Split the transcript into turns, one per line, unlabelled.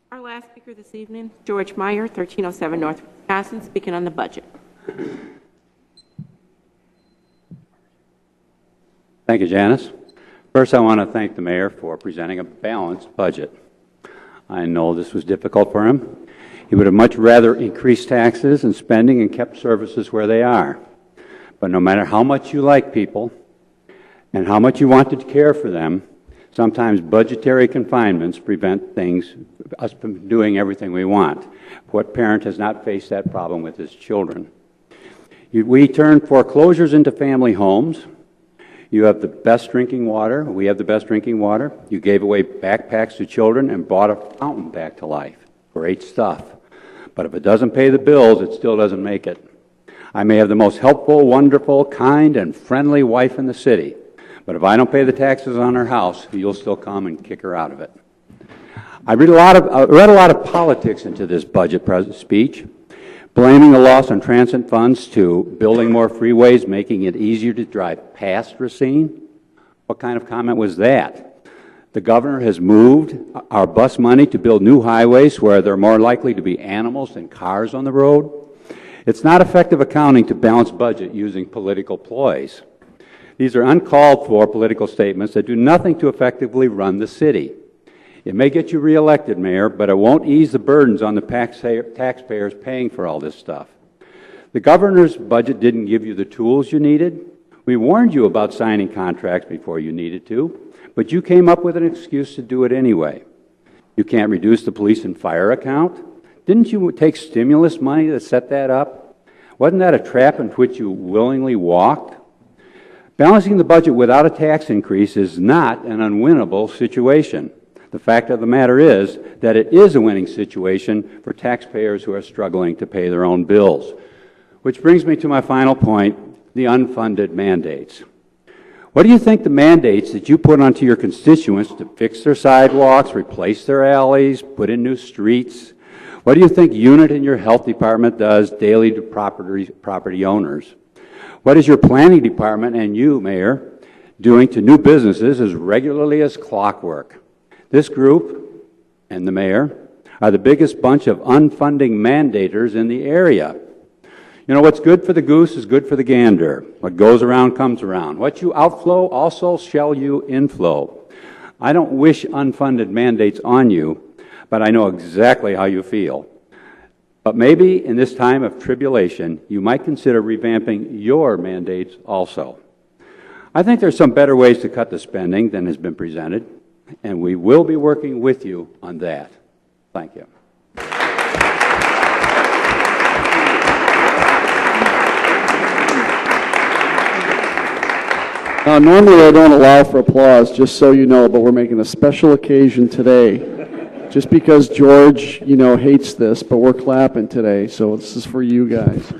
Our last speaker this evening, George Meyers, 1307 North Wisconsin, speaking on the budget.
Thank you, Janice. First, I want to thank the mayor for presenting a balanced budget. I know this was difficult for him. He would have much rather increased taxes and spending and kept services where they are. But no matter how much you like people and how much you want to care for them, sometimes budgetary confinements prevent us from doing everything we want. What parent has not faced that problem with his children? We turned foreclosures into family homes. You have the best drinking water. We have the best drinking water. You gave away backpacks to children and brought a fountain back to life. Great stuff. But if it doesn't pay the bills, it still doesn't make it. I may have the most helpful, wonderful, kind, and friendly wife in the city, but if I don't pay the taxes on her house, you'll still come and kick her out of it. I read a lot of politics into this budget speech, blaming the loss on transit funds to building more freeways, making it easier to drive past Racine. What kind of comment was that? The governor has moved our bus money to build new highways where there are more likely to be animals than cars on the road. It's not effective accounting to balance budget using political ploys. These are uncalled for political statements that do nothing to effectively run the city. It may get you reelected, Mayor, but it won't ease the burdens on the taxpayers paying for all this stuff. The governor's budget didn't give you the tools you needed. We warned you about signing contracts before you needed to, but you came up with an excuse to do it anyway. You can't reduce the police and fire account. Didn't you take stimulus money to set that up? Wasn't that a trap in which you willingly walked? Balancing the budget without a tax increase is not an unwinnable situation. The fact of the matter is that it is a winning situation for taxpayers who are struggling to pay their own bills. Which brings me to my final point, the unfunded mandates. What do you think the mandates that you put onto your constituents to fix their sidewalks, replace their alleys, put in new streets, what do you think UNIT in your health department does daily to property owners? What is your planning department and you, Mayor, doing to new businesses as regularly as clockwork? This group and the mayor are the biggest bunch of unfunding mandators in the area. You know, what's good for the goose is good for the gander. What goes around comes around. What you outflow also shall you inflow. I don't wish unfunded mandates on you, but I know exactly how you feel. But maybe in this time of tribulation, you might consider revamping your mandates also. I think there's some better ways to cut the spending than has been presented, and we will be working with you on that. Thank you.
Now, normally I don't allow for applause, just so you know, but we're making a special occasion today. Just because George, hates this, but we're clapping today, so this is for you guys.